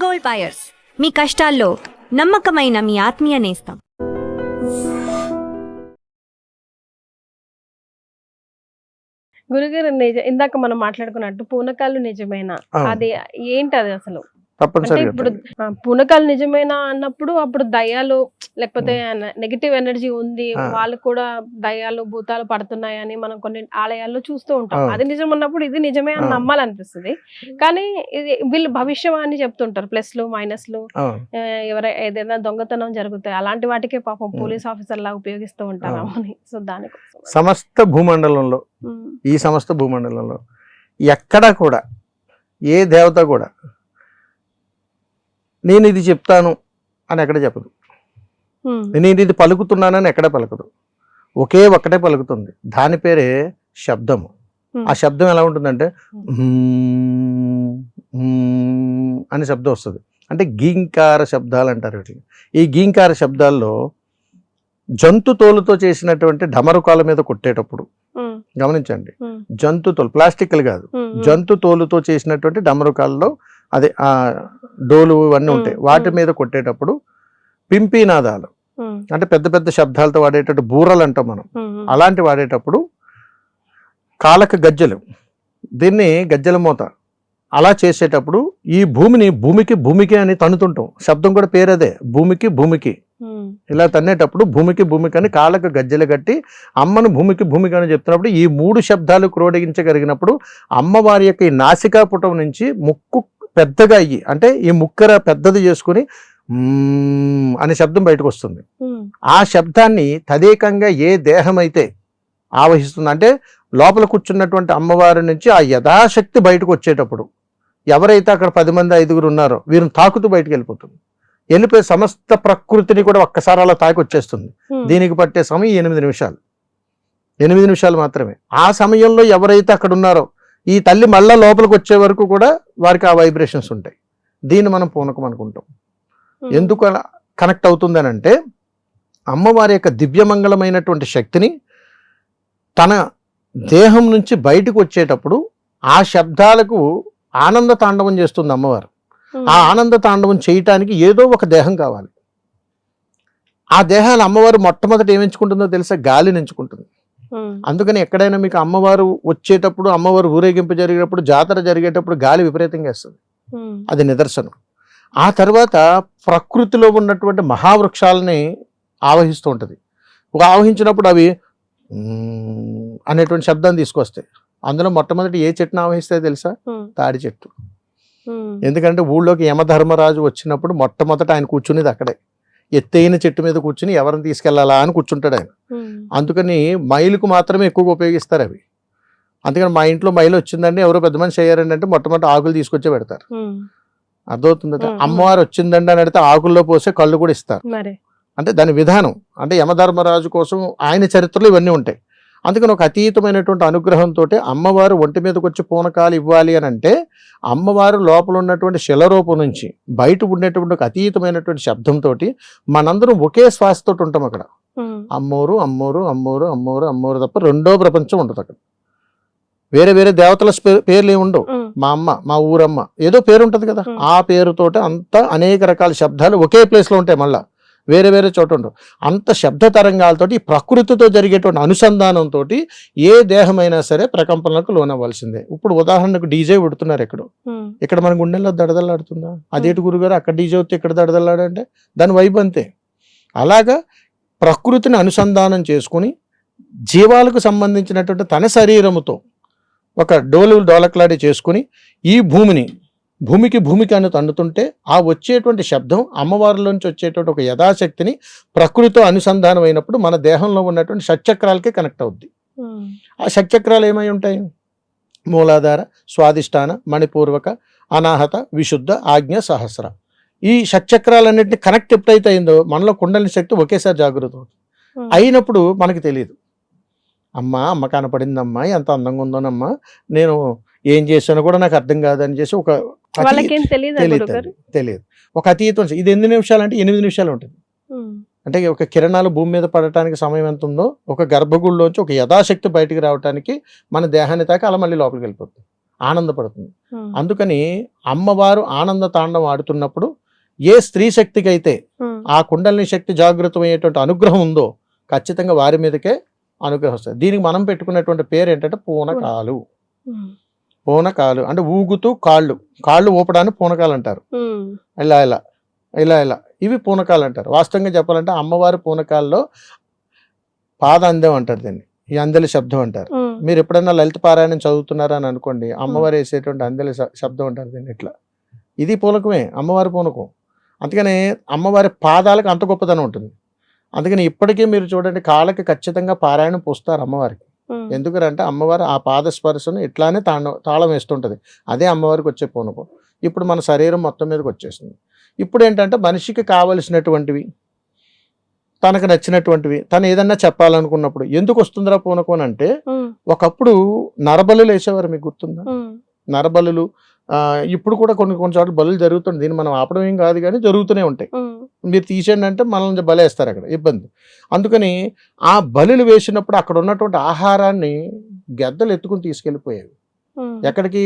Gold buyers, మీ కష్టాల్లో నమ్మకమైన మీ ఆత్మీయ నేస్తం. గురుగారు ఇందాక మనం మాట్లాడుకున్నట్టు పూనకాలు నిజమేనా, అది ఏంటి అది అసలు? ఇప్పుడు పూనకాలు నిజమేనా అన్నప్పుడు అప్పుడు దయ్యాలు లేకపోతే నెగిటివ్ ఎనర్జీ ఉంది, వాళ్ళు కూడా దయ్యాలు భూతాలు పడుతున్నాయని మనం కొన్ని ఆలయాల్లో చూస్తూ ఉంటాం. అది నిజం అన్నప్పుడు ఇది నిజమే అని నమ్మాలనిపిస్తుంది. కానీ ఇది వీళ్ళు భవిష్యవాణి చెప్తుంటారు, ప్లస్లు మైనస్లు, ఏదైనా దొంగతనం జరుగుతాయి అలాంటి వాటికే పాపం పోలీస్ ఆఫీసర్ లా ఉపయోగిస్తూ ఉంటారు అని. సో దానికోసం సమస్త భూమండలంలో, ఈ సమస్త భూమండలంలో ఎక్కడా కూడా ఏ దేవత కూడా నేను ఇది చెప్తాను అని ఎక్కడ చెప్పదు, నేను ఇది పలుకుతున్నానని ఎక్కడ పలకదు. ఒక్కటే పలుకుతుంది, దాని పేరే శబ్దము. ఆ శబ్దం ఎలా ఉంటుందంటే అని శబ్దం వస్తుంది. అంటే గీంకార శబ్దాలు అంటారు వీటిని. ఈ గీంకార శబ్దాల్లో జంతు తోలుతో చేసినటువంటి డమరుకాల మీద కొట్టేటప్పుడు గమనించండి, జంతు తోలు, ప్లాస్టిక్లు కాదు, జంతు తోలుతో చేసినటువంటి డమరుకాల్లో అదే ఆ డోలు ఇవన్నీ ఉంటాయి, వాటి మీద కొట్టేటప్పుడు పింపీనాదాలు అంటే పెద్ద పెద్ద శబ్దాలతో వాడేటట్టు బూరలు అంటాం మనం, అలాంటి వాడేటప్పుడు కాలక గజ్జలు, దీన్ని గజ్జల మూత అలా చేసేటప్పుడు ఈ భూమికి భూమికి అని తన్నుతుంటాం. శబ్దం కూడా పేరదే, భూమికి ఇలా తన్నేటప్పుడు భూమికి అని కాళ్ళకు గజ్జలు కట్టి అమ్మను భూమికి అని చెప్తున్నప్పుడు ఈ 3 శబ్దాలు క్రోడగించగలిగినప్పుడు అమ్మవారి యొక్క ఈ నాసికా పుటం నుంచి ముక్కు పెద్దగా అయ్యి, అంటే ఈ ముక్కర పెద్దది చేసుకుని అనే శబ్దం బయటకు వస్తుంది. ఆ శబ్దాన్ని తదేకంగా ఏ దేహం అయితే ఆవహిస్తుంది, అంటే లోపల కూర్చున్నటువంటి అమ్మవారి నుంచి ఆ యథాశక్తి బయటకు వచ్చేటప్పుడు ఎవరైతే అక్కడ 10 మంది 5గురు ఉన్నారో వీరిని తాకుతూ బయటకు వెళ్ళిపోయి సమస్త ప్రకృతిని కూడా ఒక్కసారి అలా తాకి వచ్చేస్తుంది. దీనికి పట్టే సమయం 8 నిమిషాలు మాత్రమే. ఆ సమయంలో ఎవరైతే అక్కడ ఉన్నారో ఈ తల్లి మళ్ళా లోపలికి వచ్చే వరకు కూడా వారికి ఆ వైబ్రేషన్స్ ఉంటాయి. దీన్ని మనం పూనకం అనుకుంటాం. ఎందుకు అలా కనెక్ట్ అవుతుందని అంటే అమ్మవారి యొక్క దివ్యమంగళమైనటువంటి శక్తిని తన దేహం నుంచి బయటకు వచ్చేటప్పుడు ఆ శబ్దాలకు ఆనంద తాండవం చేస్తుంది అమ్మవారు. ఆ ఆనంద తాండవం చేయటానికి ఏదో ఒక దేహం కావాలి. ఆ దేహాలు అమ్మవారు మొట్టమొదటి ఏమించుకుంటుందో తెలుసా? గాలిని ఎంచుకుంటుంది. అందుకని ఎక్కడైనా మీకు అమ్మవారు వచ్చేటప్పుడు, అమ్మవారు ఊరేగింపు జరిగేటప్పుడు, జాతర జరిగేటప్పుడు గాలి విపరీతంగా వేస్తుంది, అది నిదర్శనం. ఆ తర్వాత ప్రకృతిలో ఉన్నటువంటి మహావృక్షాలని ఆవహిస్తూ ఉంటుంది. ఆవహించినప్పుడు అవి అనేటువంటి శబ్దాన్ని తీసుకొస్తాయి. అందులో మొట్టమొదటి ఏ చెట్టును ఆవహిస్తాయో తెలుసా? తాడి చెట్టు. ఎందుకంటే ఊళ్ళోకి యమధర్మరాజు వచ్చినప్పుడు మొట్టమొదట ఆయన కూర్చునేది అక్కడే. ఎత్తైన చెట్టు మీద కూర్చుని ఎవరిని తీసుకెళ్లాలా అని కూర్చుంటాడు ఆయన. అందుకని మైలుకు మాత్రమే ఎక్కువగా ఉపయోగిస్తారు అవి. అందుకని మా ఇంట్లో మైలు వచ్చిందండి, ఎవరో పెద్ద మనిషి అయ్యారండి అంటే మొట్టమొదటి ఆకులు తీసుకొచ్చే పెడతారు. అర్థమవుతుందట. అమ్మవారు వచ్చిందండి అని అడిగితే ఆకుల్లో పోసే కళ్ళు కూడా ఇస్తారు. అంటే దాని విధానం, అంటే యమధర్మరాజు కోసం ఆయన చరిత్రలో ఇవన్నీ ఉంటాయి. అందుకని ఒక అతీతమైనటువంటి అనుగ్రహంతో అమ్మవారు ఒంటి మీదకి వచ్చి పూనకాలు ఇవ్వాలి అని అంటే అమ్మవారు లోపల ఉన్నటువంటి శిలరూపం నుంచి బయట ఉండేటువంటి ఒక అతీతమైనటువంటి శబ్దంతో మనందరం ఒకే శ్వాసతో ఉంటాం అక్కడ. అమ్మోరు అమ్మోరు అమ్మోరు అమ్మోరు అమ్మోరు తప్ప రెండో ప్రపంచం ఉండదు అక్కడ. వేరే వేరే దేవతల పేర్లు ఏమి ఉండవు. మా అమ్మ, మా ఊరమ్మ, ఏదో పేరు ఉంటుంది కదా, ఆ పేరుతోటి అంతా అనేక రకాల శబ్దాలు ఒకే ప్లేస్లో ఉంటాయి. మళ్ళా వేరే వేరే చోట ఉండవు. అంత శబ్ద తరంగాలతోటి ప్రకృతితో జరిగేటువంటి అనుసంధానంతో ఏ దేహమైనా సరే ప్రకంపనలకు లోనవ్వాల్సిందే. ఇప్పుడు ఉదాహరణకు డీజే పెడుతున్నారు ఇక్కడ మన గుండెల్లో దడదలాడుతుందా? అదేటి గురుగారు అక్కడ డీజే వస్తే ఇక్కడ దడదలాడంటే దాని వైబ్ అంతే. అలాగా ప్రకృతిని అనుసంధానం చేసుకుని జీవాలకు సంబంధించినటువంటి తన శరీరముతో ఒక డోలక్లాడి చేసుకుని ఈ భూమికి అని తండుతుంటే ఆ వచ్చేటువంటి శబ్దం అమ్మవారిలోంచి వచ్చేటువంటి ఒక యథాశక్తిని ప్రకృతితో అనుసంధానం అయినప్పుడు మన దేహంలో ఉన్నటువంటి షట్చక్రాలకే కనెక్ట్ అవుద్ది. ఆ షట్చక్రాలు ఏమై ఉంటాయి? మూలాధార, స్వాదిష్టాన, మణిపూర్వక, అనాహత, విశుద్ధ, ఆజ్ఞ, సహస్ర. ఈ షట్చక్రాలన్నింటినీ కనెక్ట్ ఎప్పుడైతే అయిందో మనలో కుండలిని శక్తి ఒకేసారి జాగృతం అవుతుంది. అయినప్పుడు మనకి తెలియదు, అమ్మ కనపడిందమ్మా, ఎంత అందంగా ఉందోనమ్మా, నేను ఏం చేశానో కూడా నాకు అర్థం కాదని చేసి ఒక తెలియదు ఒక అతీతం. ఇది ఎన్ని నిమిషాలు అంటే 8 నిమిషాలు ఉంటుంది. అంటే ఒక కిరణాలు భూమి మీద పడటానికి సమయం ఎంత ఉందో ఒక గర్భగుడిలోంచి ఒక యథాశక్తి బయటికి రావడానికి మన దేహాన్ని తాకి అలా మళ్ళీ లోపలికి వెళ్ళిపోతుంది. ఆనందపడుతుంది. అందుకని అమ్మవారు ఆనంద తాండవం ఆడుతున్నప్పుడు ఏ స్త్రీ శక్తికి అయితే ఆ కుండలిని శక్తి జాగృతమయ్యేటువంటి అనుగ్రహం ఉందో ఖచ్చితంగా వారి మీదకే అనుగ్రహం వస్తుంది. దీనికి మనం పెట్టుకున్నటువంటి పేరు ఏంటంటే పూనకాలు. పూనకాలు అంటే ఊగుతూ కాళ్ళు ఊపడాన్ని పూనకాలు అంటారు. ఇలా ఇలా ఇలా ఇలా ఇవి పూనకాలు అంటారు. వాస్తవంగా చెప్పాలంటే అమ్మవారి పూనకాల్లో పాద అందం అంటారు దీన్ని, ఈ అందలి శబ్దం అంటారు. మీరు ఎప్పుడైనా లలిత పారాయణం చదువుతున్నారా అని అనుకోండి, అమ్మవారు వేసేటువంటి అందలి శబ్దం అంటారు దీన్ని. ఇట్లా ఇది పూనకమే, అమ్మవారి పూనకం. అందుకని అమ్మవారి పాదాలకు అంత గొప్పతనం ఉంటుంది. అందుకని ఇప్పటికీ మీరు చూడండి, కాళ్ళకి ఖచ్చితంగా పారాయణం పూస్తారు అమ్మవారికి. ఎందుకంటే అమ్మవారు ఆ పాద స్పర్శను ఇట్లానే తాళం వేస్తుంటది. అదే అమ్మవారికి వచ్చే పూనకం. ఇప్పుడు మన శరీరం మొత్తం మీదకి వచ్చేసింది. ఇప్పుడు ఏంటంటే మనిషికి కావలసినటువంటివి, తనకు నచ్చినటువంటివి, తను ఏదన్నా చెప్పాలనుకున్నప్పుడు ఎందుకు వస్తుందిరా పూనకం అంటే, ఒకప్పుడు నరబలులు వేసేవారు, మీకు గుర్తుందా? నరబలులు ఇప్పుడు కూడా కొన్ని చోట్ల బలులు జరుగుతుంది. దీన్ని మనం ఆపడం ఏం కాదు, కానీ జరుగుతూనే ఉంటాయి. మీరు తీసేయండి అంటే మనల్ని బలేస్తారు, అక్కడ ఇబ్బంది. అందుకని ఆ బలులు వేసినప్పుడు అక్కడ ఉన్నటువంటి ఆహారాన్ని గెద్దలు ఎత్తుకుని తీసుకెళ్ళిపోయేవి. ఎక్కడికి?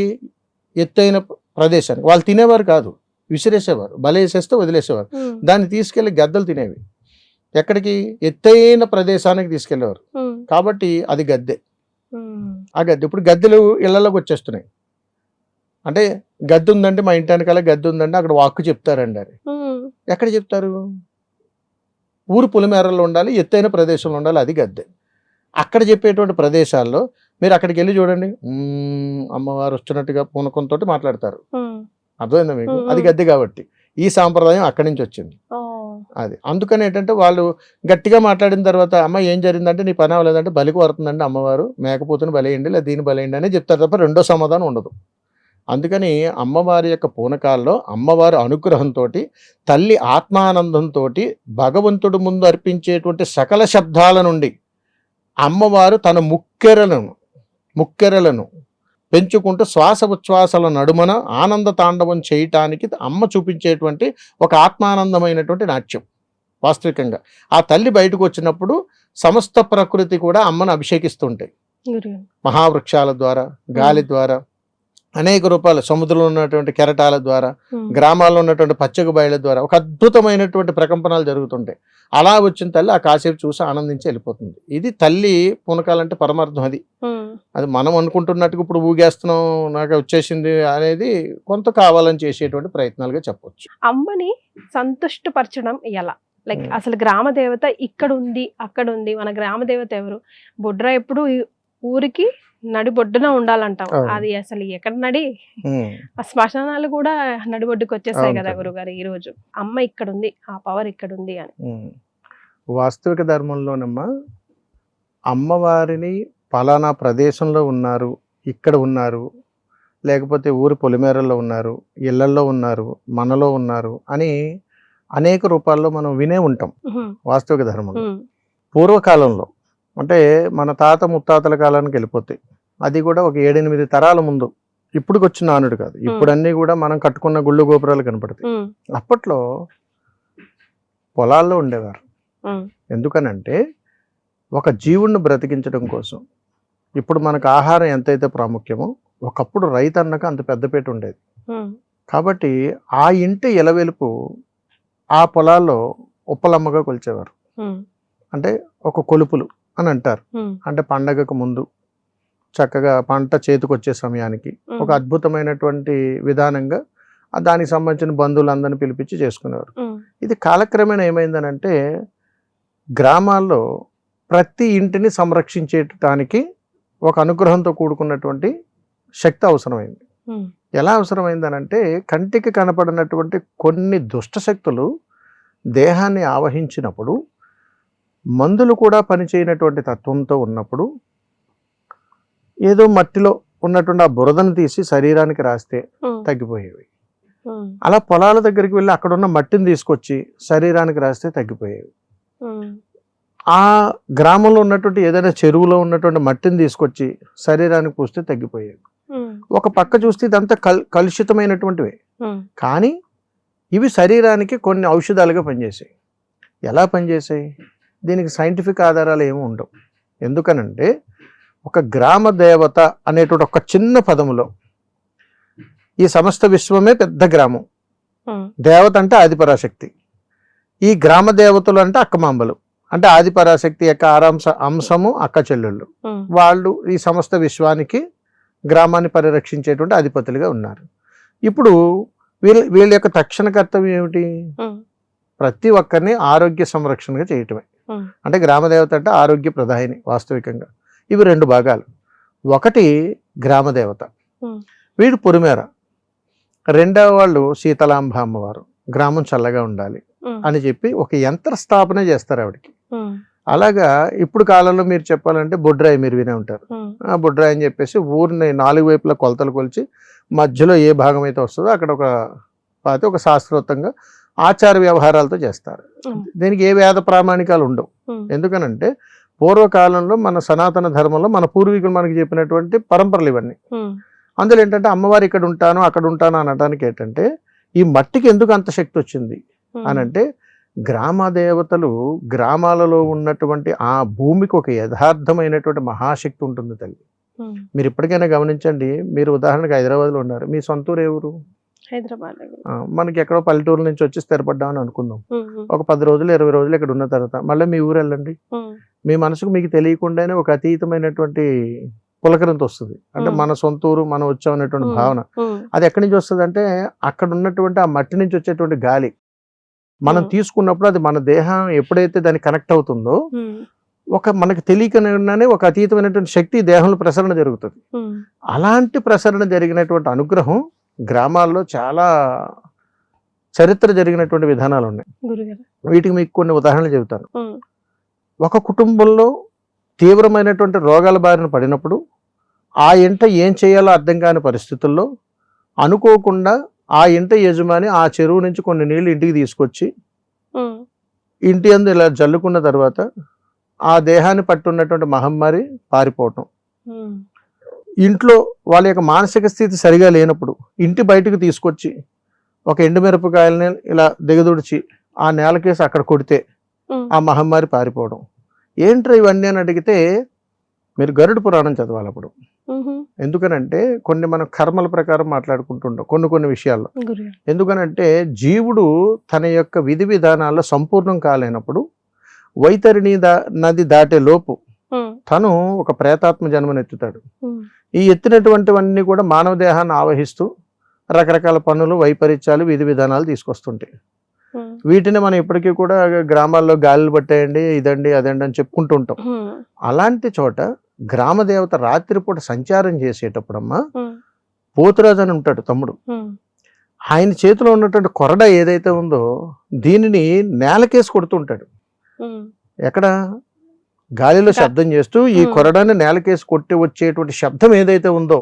ఎత్తైన ప్రదేశానికి. వాళ్ళు తినేవారు కాదు, విసిరేసేవారు. బలేసేస్తే వదిలేసేవారు. దాన్ని తీసుకెళ్లి గద్దలు తినేవి. ఎక్కడికి? ఎత్తైన ప్రదేశానికి తీసుకెళ్లేవారు. కాబట్టి అది గద్దె. ఆ గద్దె ఇప్పుడు గద్దెలు ఇళ్లలోకి వచ్చేస్తున్నాయి. అంటే గద్దె ఉందంటే, మా ఇంటి వెనకాల గద్దె ఉందంటే అక్కడ వాక్కు చెప్తారండి. అది ఎక్కడ చెప్తారు? ఊరు పులిమేరల్లో ఉండాలి, ఎత్తైన ప్రదేశంలో ఉండాలి, అది గద్దె. అక్కడ చెప్పేటువంటి ప్రదేశాల్లో మీరు అక్కడికి వెళ్ళి చూడండి, అమ్మవారు వచ్చినట్టుగా పూనకంతో మాట్లాడతారు. అర్థమైందా మీకు? అది గద్దె. కాబట్టి ఈ సాంప్రదాయం అక్కడి నుంచి వచ్చింది. అది అందుకని ఏంటంటే వాళ్ళు గట్టిగా మాట్లాడిన తర్వాత, అమ్మ ఏం జరిగిందంటే, నీ పని అవ్వలేదంటే, బలికి వరుతుందండి అమ్మవారు, మేకపోతుని బలేయండి లేదా దీన్ని బలేయండి అని చెప్తారు తప్ప రెండో సమాధానం ఉండదు. అందుకని అమ్మవారి యొక్క పూనకాల్లో అమ్మవారి అనుగ్రహంతో, తల్లి ఆత్మానందంతో, భగవంతుడు ముందు అర్పించేటువంటి సకల శబ్దాల నుండి అమ్మవారు తన ముక్కెరలను పెంచుకుంటూ శ్వాస ఉచ్ఛ్వాసల నడుమన ఆనంద తాండవం చేయటానికి అమ్మ చూపించేటువంటి ఒక ఆత్మానందమైనటువంటి నాట్యం. వాస్తవికంగా ఆ తల్లి బయటకు వచ్చినప్పుడు సమస్త ప్రకృతి కూడా అమ్మను అభిషేకిస్తుంటాయి. మహావృక్షాల ద్వారా, గాలి ద్వారా, అనేక రూపాయలు, సముద్రంలో ఉన్నటువంటి కెరటాల ద్వారా, గ్రామాల్లో ఉన్నటువంటి పచ్చక బయళ్ళ ద్వారా ఒక అద్భుతమైనటువంటి ప్రకంపనలు జరుగుతుంటాయి. అలా వచ్చిన తల్లి ఆ కాసేపు చూసి ఆనందించి వెళ్ళిపోతుంది. ఇది తల్లి పూనకాలంటే పరమార్థం. అది మనం అనుకుంటున్నట్టుగా ఇప్పుడు ఊగేస్తున్నాం నాకు వచ్చేసింది అనేది కొంత కావాలని చేసేటువంటి ప్రయత్నాలుగా చెప్పొచ్చు. అమ్మని సంతుష్టపరచడం ఎలా? లైక్ అసలు గ్రామ దేవత ఇక్కడ ఉంది, అక్కడ ఉంది. మన గ్రామ దేవత ఎవరు? బొడ్రా ఎప్పుడు ఊరికి నడిబొడ్డున ఉండాలంటాం. అది అసలు ఎక్కడ నడి? ఆ శ్మశానాలు కూడా నడిబొడ్డుకి వచ్చేసాయి కదా గురుగారు ఈ రోజు. అమ్మ ఇక్కడ ఉంది, ఆ పవర్ ఇక్కడ ఉంది అని. వాస్తవిక ధర్మంలోనమ్మా అమ్మవారిని పలానా ప్రదేశంలో ఉన్నారు, ఇక్కడ ఉన్నారు, లేకపోతే ఊరి పొలిమేరల్లో ఉన్నారు, ఇళ్లల్లో ఉన్నారు, మనలో ఉన్నారు అని అనేక రూపాల్లో మనం వినే ఉంటాం వాస్తవిక ధర్మంలో. పూర్వకాలంలో అంటే మన తాత ముత్తాతల కాలానికి వెళ్ళిపోతాయి. అది కూడా ఒక 7-8 తరాల ముందు. ఇప్పుడు వచ్చిన నానుడు కాదు. ఇప్పుడు అన్నీ కూడా మనం కట్టుకున్న గుళ్ళు గోపురాలు కనపడతాయి. అప్పట్లో పొలాల్లో ఉండేవారు. ఎందుకనంటే ఒక జీవుణ్ణి బ్రతికించడం కోసం. ఇప్పుడు మనకు ఆహారం ఎంతైతే ప్రాముఖ్యమో ఒకప్పుడు రైతు అన్నక అంత పెద్దపేట ఉండేది. కాబట్టి ఆ ఇంటి ఎలవెలుపు ఆ పొలాల్లో ఉప్పలమ్మగా కొలిచేవారు. అంటే ఒక కొలుపులు అని అంటారు. అంటే పండగకు ముందు చక్కగా పంట చేతికొచ్చే సమయానికి ఒక అద్భుతమైనటువంటి విధానంగా దానికి సంబంధించిన బంధువులందరినీ పిలిపించి చేసుకునేవారు. ఇది కాలక్రమేణా ఏమైందనంటే గ్రామాల్లో ప్రతి ఇంటిని సంరక్షించేటానికి ఒక అనుగ్రహంతో కూడుకున్నటువంటి శక్తి అవసరమైంది. ఎలా అవసరమైందనంటే కంటికి కనపడినటువంటి కొన్ని దుష్ట శక్తులు దేహాన్ని ఆవహించినప్పుడు, మందులు కూడా పనిచేయనటువంటి తత్వంతో ఉన్నప్పుడు, ఏదో మట్టిలో ఉన్నటువంటి ఆ బురదను తీసి శరీరానికి రాస్తే తగ్గిపోయేవి. అలా పొలాల దగ్గరికి వెళ్ళి అక్కడ ఉన్న మట్టిని తీసుకొచ్చి శరీరానికి రాస్తే తగ్గిపోయేవి. ఆ గ్రామంలో ఉన్నటువంటి ఏదైనా చెరువులో ఉన్నటువంటి మట్టిని తీసుకొచ్చి శరీరానికి పూస్తే తగ్గిపోయేవి. ఒక పక్క చూస్తే ఇదంతా కలుషితమైనటువంటివే, కానీ ఇవి శరీరానికి కొన్ని ఔషధాలుగా పనిచేసాయి. ఎలా పనిచేసాయి? దీనికి సైంటిఫిక్ ఆధారాలు ఏమి ఉండవు. ఎందుకనంటే ఒక గ్రామ దేవత అనేటువంటి ఒక చిన్న పదములో ఈ సమస్త విశ్వమే పెద్ద గ్రామం. దేవత అంటే ఆదిపరాశక్తి. ఈ గ్రామ దేవతలు అంటే అక్కమాంబలు, అంటే ఆదిపరాశక్తి యొక్క అంశము అక్క చెల్లెళ్ళు. వాళ్ళు ఈ సమస్త విశ్వానికి గ్రామాన్ని పరిరక్షించేటువంటి అధిపతులుగా ఉన్నారు. ఇప్పుడు వీళ్ళ యొక్క తక్షణ కర్తవ్యం ఏమిటి? ప్రతి ఒక్కరిని ఆరోగ్య సంరక్షణగా చేయటమే. అంటే గ్రామదేవత అంటే ఆరోగ్య ప్రదాయిని వాస్తవికంగా. ఇవి రెండు భాగాలు. ఒకటి గ్రామదేవత, వీడు పొలిమేర. రెండవ వాళ్ళు శీతలాంబ అమ్మవారు, గ్రామం చల్లగా ఉండాలి అని చెప్పి ఒక యంత్ర స్థాపన చేస్తారు ఆవిడకి. అలాగా ఇప్పుడు కాలంలో మీరు చెప్పాలంటే బొడ్రాయి, మీరు వినే ఉంటారు. ఆ బొడ్రాయి అని చెప్పేసి ఊరిని 4 వైపులా కొలతలు కొలిచి మధ్యలో ఏ భాగం అయితే వస్తుందో అక్కడ ఒక శాస్త్రోక్తంగా ఆచార వ్యవహారాలతో చేస్తారు. దీనికి ఏ వేద ప్రామాణికాలు ఉండవు. ఎందుకనంటే పూర్వకాలంలో మన సనాతన ధర్మంలో మన పూర్వీకులు మనకి చెప్పినటువంటి పరంపరలు ఇవన్నీ. అందులో ఏంటంటే అమ్మవారు ఇక్కడ ఉంటాను అక్కడ ఉంటాను అనడానికి ఏంటంటే ఈ మట్టికి ఎందుకు అంత శక్తి వచ్చింది అనంటే గ్రామ దేవతలు గ్రామాలలో ఉన్నటువంటి ఆ భూమికి ఒక యథార్థమైనటువంటి మహాశక్తి ఉంటుంది తల్లి. మీరు ఇప్పటికైనా గమనించండి. మీరు ఉదాహరణకు హైదరాబాద్లో ఉన్నారు, మీ సొంత ఊరు ఎవరు? హైదరాబాద్. మనకి ఎక్కడో పల్లెటూరు నుంచి వచ్చి స్థిరపడ్డామని అనుకుందాం. ఒక 10 రోజులు 20 రోజులు ఇక్కడ ఉన్న తర్వాత మళ్ళీ మీ ఊరు వెళ్ళండి. మీ మనసుకు మీకు తెలియకుండానే ఒక అతీతమైనటువంటి పులకరంతో వస్తుంది. అంటే మన సొంత ఊరు, మనం వచ్చామనేటువంటి భావన. అది ఎక్కడి నుంచి వస్తుంది అంటే అక్కడ ఉన్నటువంటి ఆ మట్టి నుంచి వచ్చేటువంటి గాలి మనం తీసుకున్నప్పుడు అది మన దేహం ఎప్పుడైతే దానికి కనెక్ట్ అవుతుందో మనకి తెలియకనే ఒక అతీతమైనటువంటి శక్తి దేహంలో ప్రసరణ జరుగుతుంది. అలాంటి ప్రసరణ జరిగినటువంటి అనుగ్రహం గ్రామాల్లో చాలా చరిత్ర జరిగినటువంటి విధానాలు ఉన్నాయి. వీటికి మీకు కొన్ని ఉదాహరణలు చెబుతాను. ఒక కుటుంబంలో తీవ్రమైనటువంటి రోగాల బారిన పడినప్పుడు ఆ ఇంట ఏం చేయాలో అర్థం కాని పరిస్థితుల్లో అనుకోకుండా ఆ ఇంట యజమాని ఆ చెరువు నుంచి కొన్ని నీళ్లు ఇంటికి తీసుకొచ్చి ఇంటి అందు ఇలా జల్లుకున్న తర్వాత ఆ దేహాన్ని పట్టున్నటువంటి మహమ్మారి పారిపోవటం. ఇంట్లో వాళ్ళ యొక్క మానసిక స్థితి సరిగా లేనప్పుడు ఇంటి బయటకు తీసుకొచ్చి ఒక ఎండుమిరపకాయలని ఇలా దిగదుడిచి ఆ నేలకేసి అక్కడ కొడితే ఆ మహమ్మారి పారిపోవడం. ఏంట్రా ఇవన్నీ అని అడిగితే మీరు గరుడ పురాణం చదవాలి అప్పుడు. ఎందుకనంటే కొన్ని మనం కర్మల ప్రకారం మాట్లాడుకుంటుంటాం కొన్ని విషయాల్లో. ఎందుకనంటే జీవుడు తన యొక్క విధి విధానాల్లో సంపూర్ణం కాలేనప్పుడు వైతరిణి నది దాటే లోపు తను ఒక ప్రేతాత్మ జన్మనెత్తుతాడు. ఈ ఎత్తినటువంటివన్నీ కూడా మానవ దేహాన్ని ఆవహిస్తూ రకరకాల పనులు, వైపరీత్యాలు, విధి విధానాలు తీసుకొస్తుంటాయి. వీటిని మనం ఇప్పటికీ కూడా గ్రామాల్లో గాలిలు పట్టేయండి, ఇదండి అదండి అని చెప్పుకుంటూ ఉంటాం. అలాంటి చోట గ్రామ దేవత రాత్రిపూట సంచారం చేసేటప్పుడమ్మా పోతురాజు అని ఉంటాడు తమ్ముడు. ఆయన చేతిలో ఉన్నటువంటి కొరడ ఏదైతే ఉందో దీనిని నేలకేసి కొడుతుంటాడు. ఎక్కడ? గాలిలో శబ్దం చేస్తూ ఈ కొరడాన్ని నేలకేసి కొట్టి వచ్చేటువంటి శబ్దం ఏదైతే ఉందో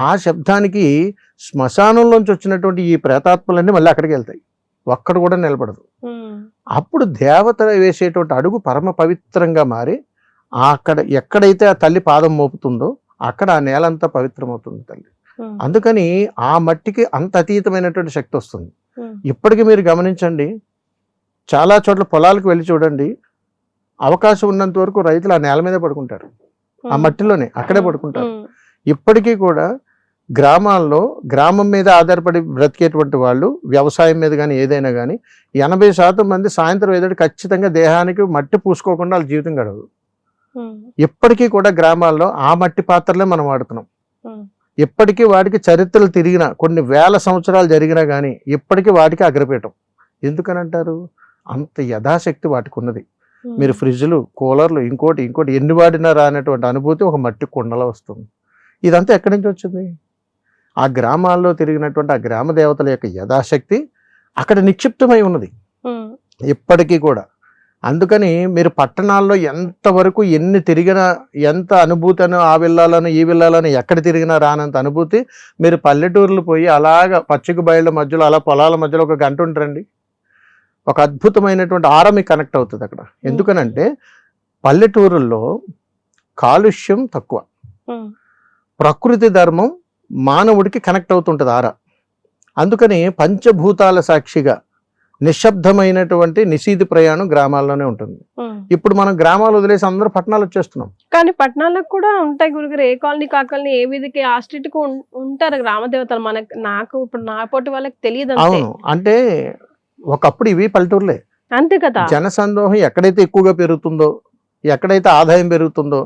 ఆ శబ్దానికి శ్మశానంలోంచి వచ్చినటువంటి ఈ ప్రేతాత్మలన్నీ మళ్ళీ అక్కడికి వెళ్తాయి. ఒక్కడ కూడా నిలబడదు. అప్పుడు దేవత వేసేటువంటి అడుగు పరమ పవిత్రంగా మారి అక్కడ ఎక్కడైతే ఆ తల్లి పాదం మోపుతుందో అక్కడ ఆ నేల అంతా పవిత్రమవుతుంది తల్లి. అందుకని ఆ మట్టికి అంత అతీతమైనటువంటి శక్తి వస్తుంది. ఇప్పటికీ మీరు గమనించండి, చాలా చోట్ల పొలాలకు వెళ్ళి చూడండి, అవకాశం ఉన్నంత వరకు రైతులు ఆ నేల మీద పడుకుంటారు, ఆ మట్టిలోనే అక్కడే పడుకుంటారు. ఇప్పటికీ కూడా గ్రామాల్లో గ్రామం మీద ఆధారపడి బ్రతికేటువంటి వాళ్ళు వ్యవసాయం మీద కానీ ఏదైనా కానీ 80% మంది సాయంత్రం ఏదైనా ఖచ్చితంగా దేహానికి మట్టి పూసుకోకుండా వాళ్ళ జీవితం గడవదు. ఇప్పటికీ కూడా గ్రామాల్లో ఆ మట్టి పాత్రలే మనం వాడుతున్నాం. ఇప్పటికీ వాటికి చరిత్రలు తిరిగినా కొన్ని వేల సంవత్సరాలు జరిగినా కానీ ఇప్పటికీ వాటికి అగ్రపీఠం. ఎందుకని అంటారు? అంత యథాశక్తి వాటికి ఉన్నది. మీరు ఫ్రిడ్జ్లు, కూలర్లు, ఇంకోటి ఎన్ని వాడినా రానటువంటి అనుభూతి ఒక మట్టి కుండలో వస్తుంది. ఇదంతా ఎక్కడి నుంచి వచ్చింది? ఆ గ్రామాల్లో తిరిగినటువంటి ఆ గ్రామ దేవతల యొక్క యథాశక్తి అక్కడ నిక్షిప్తమై ఉన్నది ఇప్పటికీ కూడా. అందుకని మీరు పట్టణాల్లో ఎంతవరకు ఎన్ని తిరిగినా, ఎంత అనుభూతినో ఆ వెళ్ళాలని ఈ వెళ్ళాలని ఎక్కడ తిరిగినా రానంత అనుభూతి మీరు పల్లెటూర్లు పోయి అలాగ పచ్చిక బయళ్ళ మధ్యలో అలా పొలాల మధ్యలో ఒక గంట ఉంటారండి, ఒక అద్భుతమైనటువంటి ఆర మీకు కనెక్ట్ అవుతుంది అక్కడ. ఎందుకనంటే పల్లెటూరుల్లో కాలుష్యం తక్కువ, ప్రకృతి ధర్మం మానవుడికి కనెక్ట్ అవుతుంటుంది ఆర. అందుకని పంచభూతాల సాక్షిగా నిశ్శబ్దమైనటువంటి నిశీది ప్రయాణం గ్రామాల్లోనే ఉంటుంది. ఇప్పుడు మనం గ్రామాలు వదిలేసి అందరూ పట్టణాలు వచ్చేస్తున్నాం. కానీ పట్టణాలకు కూడా ఉంటాయి గురుగారు, ఏ కాలనీ కాలనీ ఏ వీధికి ఆ స్ట్రీట్ కు ఉంటారు గ్రామ దేవతలు. నాకు ఇప్పుడు నా పోటీ వాళ్ళకి తెలియదు. అవును, అంటే ఒకప్పుడు ఇవి పల్లెటూరులే. అంతే కదా. జనసందోహం ఎక్కడైతే ఎక్కువగా పెరుగుతుందో, ఎక్కడైతే ఆదాయం పెరుగుతుందో,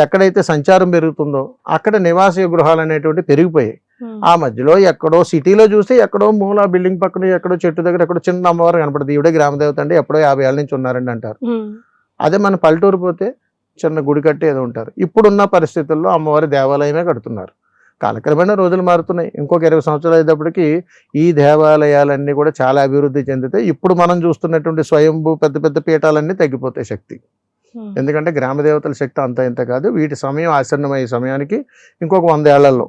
ఎక్కడైతే సంచారం పెరుగుతుందో అక్కడ నివాస గృహాలు అనేటువంటి పెరిగిపోయాయి. ఆ మధ్యలో ఎక్కడో సిటీలో చూస్తే ఎక్కడో మూల బిల్డింగ్ పక్కన ఎక్కడో చెట్టు దగ్గర ఎక్కడో చిన్న అమ్మవారు కనపడుతుంది, ఈవిడే గ్రామదేవత అంటే ఎప్పుడో 50 ఏళ్ళ నుంచి ఉన్నారండి అంటారు. అదే మన పల్లెటూరు పోతే చిన్న గుడి కట్టి ఏదో ఉంటారు. ఇప్పుడున్న పరిస్థితుల్లో అమ్మవారి దేవాలయమే కడుతున్నారు. కాలక్రమేణా రోజులు మారుతున్నాయి. ఇంకొక 20 సంవత్సరాలు అయ్యేటప్పటికి ఈ దేవాలయాలన్నీ కూడా చాలా అభివృద్ధి చెందితే ఇప్పుడు మనం చూస్తున్నటువంటి స్వయంభూ పెద్ద పెద్ద పీఠాలన్నీ తగ్గిపోతాయి శక్తి. ఎందుకంటే గ్రామ దేవతల శక్తి అంత ఇంత కాదు. వీటి సమయం ఆసన్నమయ్యే సమయానికి ఇంకొక 100 ఏళ్లలో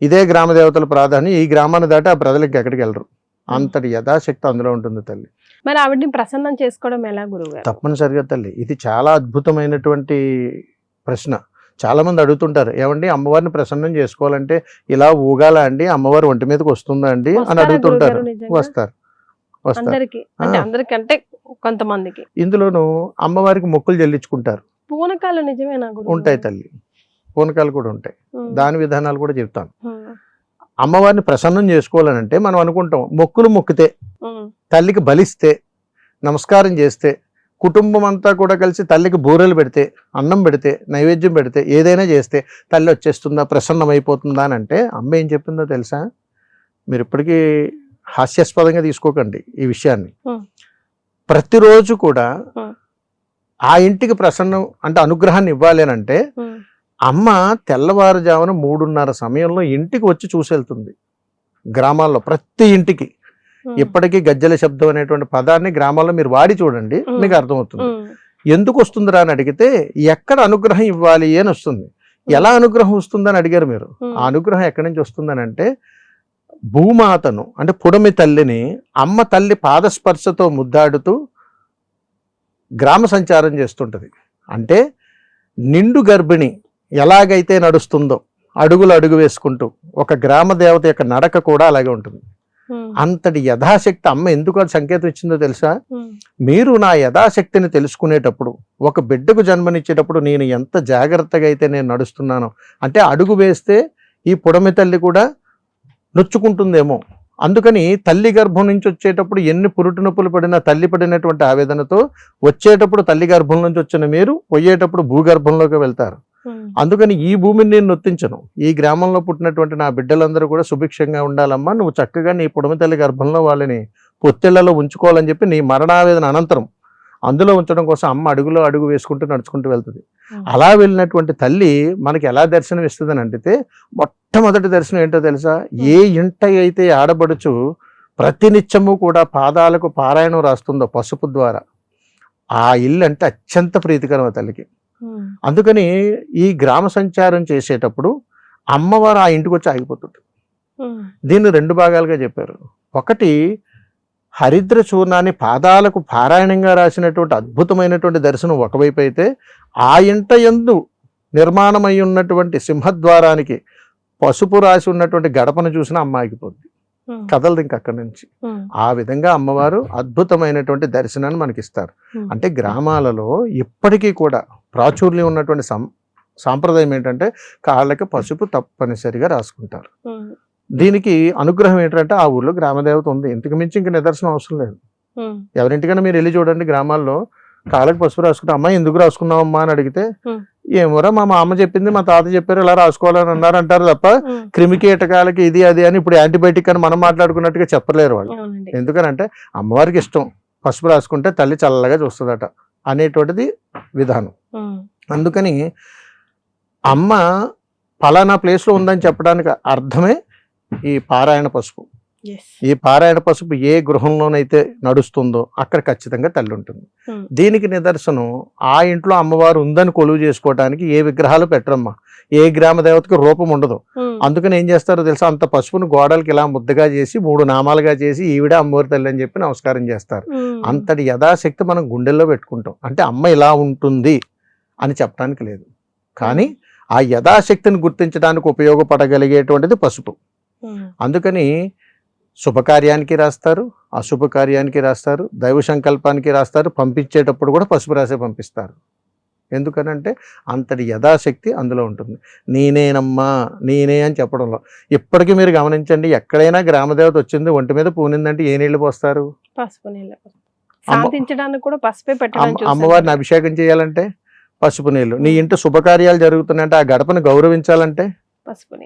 ఇదే గ్రామ దేవతల ప్రాధాన్యం ఈ గ్రామాన్ని దాటి ఆ ప్రజలకు ఎక్కడికి వెళ్ళరు. అంతటి యథాశక్తి అందులో ఉంటుంది తల్లి. మరి ఆవిడ్ని ప్రసన్నం చేసుకోవడం ఎలా గురువుగారు? తప్పనిసరిగా తల్లి, ఇది చాలా అద్భుతమైనటువంటి ప్రశ్న. చాలా మంది అడుగుతుంటారు, ఏమండి అమ్మవారిని ప్రసన్నం చేసుకోవాలంటే ఇలా ఊగాలా అండి, అమ్మవారి ఒంటి మీదకి వస్తుందా అండి అని అడుగుతుంటారు. వస్తారు. అందరికంటే కొంతమందికి. ఇందులోనూ అమ్మవారికి మొక్కులు చెల్లించుకుంటారు. పూనకాలు నిజమేనా? ఉంటాయి తల్లి, పూనకాలు కూడా ఉంటాయి. దాని విధానాలు కూడా చెప్తాను. అమ్మవారిని ప్రసన్నం చేసుకోవాలనంటే మనం అనుకుంటాం, మొక్కులు మొక్కితే, తల్లికి బలిస్తే, నమస్కారం చేస్తే, కుటుంబం అంతా కూడా కలిసి తల్లికి బూరెలు పెడితే, అన్నం పెడితే, నైవేద్యం పెడితే, ఏదైనా చేస్తే తల్లి వచ్చేస్తుందా, ప్రసన్నమైపోతుందా అని అంటే అమ్మ ఏం చెప్పిందో తెలుసా? మీరు ఇప్పటికీ హాస్యాస్పదంగా తీసుకోకండి ఈ విషయాన్ని. ప్రతిరోజు కూడా ఆ ఇంటికి ప్రసన్నం అంటే అనుగ్రహాన్ని ఇవ్వాలి అని అంటే అమ్మ తెల్లవారుజామున 3:30 సమయంలో ఇంటికి వచ్చి చూసెళ్తుంది. గ్రామాల్లో ప్రతి ఇంటికి. ఇప్పటికీ గజ్జల శబ్దం అనేటువంటి పదాన్ని గ్రామాల్లో మీరు వాడి చూడండి, మీకు అర్థమవుతుంది. ఎందుకు వస్తుందిరా అని అడిగితే ఎక్కడ అనుగ్రహం ఇవ్వాలి అని వస్తుంది. ఎలా అనుగ్రహం వస్తుందని అడిగారు మీరు. ఆ అనుగ్రహం ఎక్కడి నుంచి వస్తుందని అంటే భూమాతను అంటే పుడమి తల్లిని అమ్మ తల్లి పాదస్పర్శతో ముద్దాడుతూ గ్రామ సంచారం చేస్తుంటది. అంటే నిండు గర్భిణి ఎలాగైతే నడుస్తుందో అడుగులు అడుగు వేసుకుంటూ ఒక గ్రామ దేవత యొక్క నడక కూడా అలాగే ఉంటుంది. అంతటి యథాశక్తి అమ్మ ఎందుకు అది సంకేతం ఇచ్చిందో తెలుసా? మీరు నా యథాశక్తిని తెలుసుకునేటప్పుడు, ఒక బిడ్డకు జన్మనిచ్చేటప్పుడు నేను ఎంత జాగ్రత్తగా అయితే నేను నడుస్తున్నానో, అంటే అడుగు వేస్తే ఈ పుడమి తల్లి కూడా నొచ్చుకుంటుందేమో, అందుకని తల్లి గర్భం నుంచి వచ్చేటప్పుడు ఎన్ని పురుటు నొప్పులు పడినా తల్లి పడినటువంటి ఆవేదనతో వచ్చేటప్పుడు తల్లి గర్భం నుంచి వచ్చిన మీరు పోయేటప్పుడు భూగర్భంలోకి వెళ్తారు. అందుకని ఈ భూమిని నేను నొత్తించను. ఈ గ్రామంలో పుట్టినటువంటి నా బిడ్డలందరూ కూడా సుభిక్షంగా ఉండాలమ్మా, నువ్వు చక్కగా నీ పుడమి తల్లి గర్భంలో వాళ్ళని పొత్తెళ్లలో ఉంచుకోవాలని చెప్పి నీ మరణావేదన అనంతరం అందులో ఉంచడం కోసం అమ్మ అడుగులో అడుగు వేసుకుంటూ నడుచుకుంటూ వెళ్తుంది. అలా వెళ్ళినటువంటి తల్లి మనకి ఎలా దర్శనం ఇస్తుందని అంటే మొట్టమొదటి దర్శనం ఏంటో తెలుసా? ఏ ఇంట అయితే ఆడబడుచు ప్రతినిత్యము కూడా పాదాలకు పారాయణం రాస్తుందో పసుపు ద్వారా, ఆ ఇల్లు అంటే అత్యంత ప్రీతికరం ఆ తల్లికి. అందుకని ఈ గ్రామ సంచారం చేసేటప్పుడు అమ్మవారు ఆ ఇంటికి వచ్చి ఆగిపోతుంది. దీన్ని 2 భాగాలుగా చెప్పారు. ఒకటి, హరిద్ర చూర్ణాన్ని పాదాలకు పారాయణంగా రాసినటువంటి అద్భుతమైనటువంటి దర్శనం ఒకవైపు అయితే, ఆ ఇంట యందు నిర్మాణమై ఉన్నటువంటి సింహద్వారానికి పసుపు రాసి ఉన్నటువంటి గడపను చూసిన అమ్మ ఆగిపోద్ది, కదలదు ఇంక అక్కడి నుంచి. ఆ విధంగా అమ్మవారు అద్భుతమైనటువంటి దర్శనాన్ని మనకిస్తారు. అంటే గ్రామాలలో ఇప్పటికీ కూడా ప్రాచుర్యం ఉన్నటువంటి సాంప్రదాయం ఏంటంటే కాళ్ళకి పసుపు తప్పనిసరిగా రాసుకుంటారు. దీనికి అనుగ్రహం ఏంటంటే ఆ ఊర్లో గ్రామదేవత ఉంది, ఇంతకు మించి ఇంక నిదర్శనం అవసరం లేదు. ఎవరింటికైనా మీరు వెళ్ళి చూడండి, గ్రామాల్లో కాళ్ళకి పసుపు రాసుకుంటే అమ్మ ఎందుకు రాసుకున్నావమ్మా అని అడిగితే ఏమోరా మా అమ్మ చెప్పింది, మా తాత చెప్పారు ఇలా రాసుకోవాలని అన్నారు అంటారు తప్ప క్రిమికీటకాలకి ఇది అది అని ఇప్పుడు యాంటీబయాటిక్ అని మనం మాట్లాడుకున్నట్టుగా చెప్పలేరు వాళ్ళు. ఎందుకనంటే అమ్మవారికి ఇష్టం పసుపు రాసుకుంటే తల్లి చల్లగా చూస్తుందట అనేటువంటిది విధానం. అందుకని అమ్మ పలానా ప్లేస్లో ఉందని చెప్పడానికి అర్థమే ఈ పారాయణ పసుపు. ఈ పారాయణ పసుపు ఏ గృహంలోనైతే నడుస్తుందో అక్కడ ఖచ్చితంగా తల్లి ఉంటుంది. దీనికి నిదర్శనం ఆ ఇంట్లో అమ్మవారు ఉందని కొలువు చేసుకోవడానికి ఏ విగ్రహాలు పెట్టరమ్మా, ఏ గ్రామ దేవతకు రూపం ఉండదు. అందుకని ఏం చేస్తారో తెలుసా, అంత పసుపును గోడలకి ఇలా ముద్దగా చేసి 3 నామాలుగా చేసి ఈవిడ అమ్మవారి తల్లి అని చెప్పి నమస్కారం చేస్తారు. అంతటి యథాశక్తి మనం గుండెల్లో పెట్టుకుంటాం. అంటే అమ్మ ఇలా ఉంటుంది అని చెప్పడానికి లేదు, కానీ ఆ యథాశక్తిని గుర్తించడానికి ఉపయోగపడగలిగేటువంటిది పసుపు. అందుకని శుభకార్యానికి రాస్తారు, అశుభకార్యానికి రాస్తారు, దైవ సంకల్పానికి రాస్తారు, పంపించేటప్పుడు కూడా పసుపు రాసే పంపిస్తారు. ఎందుకనంటే అంతటి యథాశక్తి అందులో ఉంటుంది. నేనేనమ్మా నేనే అని చెప్పడంలో ఇప్పటికీ మీరు గమనించండి, ఎక్కడైనా గ్రామదేవత వచ్చింది ఒంటి మీద పూనిందంటే ఏ నీళ్లు పోస్తారు? పసుపు నీళ్ళు. శాంతించడానికి కూడా పసుపే పెట్టడం. అమ్మవారిని అభిషేకం చేయాలంటే పసుపు నీళ్ళు. నీ ఇంటి శుభకార్యాలు జరుగుతున్నాయంటే ఆ గడపను గౌరవించాలంటే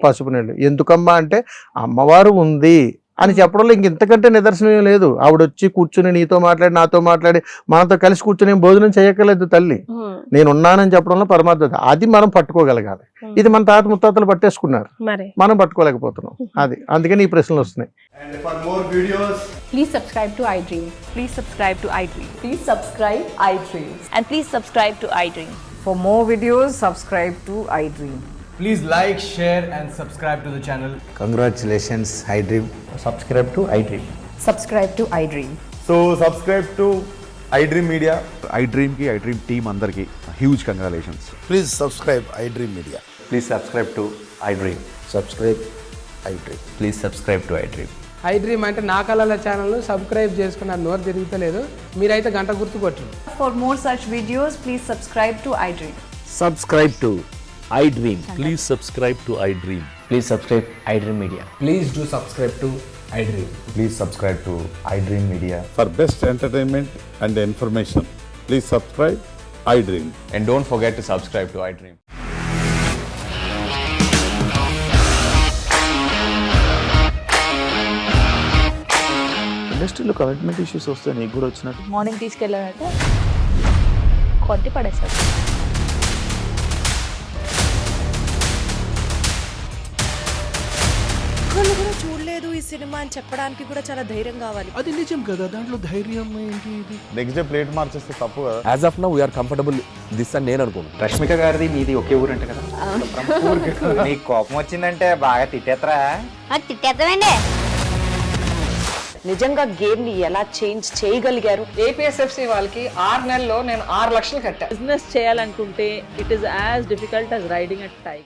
పసుపు నీళ్ళు. ఎందుకమ్మా అంటే అమ్మవారు ఉంది అని చెప్పడంలో ఇంతకంటే నిదర్శనం ఏం లేదు. ఆవిడ వచ్చి కూర్చుని నీతో మాట్లాడి నాతో మాట్లాడి మనతో కలిసి కూర్చుని భోజనం చేయక్కర్లేదు తల్లి, నేను ఉన్నానని చెప్పడంలో పరమార్థత. అది మనం పట్టుకోగలగాలి. ఇది మన తాత ముత్తాతలు పట్టేసుకున్నారు, మనం పట్టుకోలేకపోతున్నాం. అది అందుకని ఈ ప్రశ్నలు వస్తున్నాయి. And for more videos, please subscribe to iDream. Please subscribe to iDream. Please subscribe iDream. And please subscribe to iDream. For more videos, subscribe to iDream. please like, share and subscribe to the channel. Congratulations, iDream. Subscribe to iDream. Subscribe to iDream. So subscribe to iDream Media. iDream ki iDream team andarki huge congratulations. Please subscribe iDream Media. Please subscribe to iDream. Subscribe iDream. Please subscribe to iDream. iDream అంటే నా కళల ఛానల్ను subscribe చేసుకున్న నోరు తిరుగుతలేదు, మీరైతే గంట గుర్తు కొట్టండి. For more such videos, please subscribe to iDream. Subscribe to iDream. Please subscribe to iDream. Please subscribe iDream Media. Please do subscribe to iDream. Please subscribe to iDream Media. For best entertainment and information, please subscribe iDream. And don't forget to subscribe to iDream. ఇండస్ట్రీలో commitment issues వస్తే నీకు కూడా వచ్చినట్టు morning తీసుకెళ్ళాలంటే కొట్టి పడేస్తారు. కూడా చూడలేదు ఈ సినిమా అని చెప్పడానికి కూడా చాలా ధైర్యం కావాలి. అది నిజం కదా, దాంట్లో ధైర్యం ఏంటి? ఇది నెక్స్ట్ డే ప్లేట్ మార్చేస్తే తప్పు కదా. As of now, we are comfortable this అని నేను అనుకుంటున్నాను. రష్మిక గారిది మీది ఒకే ఊరంట కదా. నీకు కోపం వచ్చిందంటే బాగా తిట్టేత్తరా? తిట్టేద్దామండి. నిజంగా గేమ్ ని ఎలా చేంజ్ చేయగలిగారు? ఏపీఎస్ఎఫ్సి వాళ్ళకి 6 నెలల్లో నేను 6 లక్షలు కట్టా. బిజినెస్ చేయాలనుకుంటే it is as difficult as riding a tiger.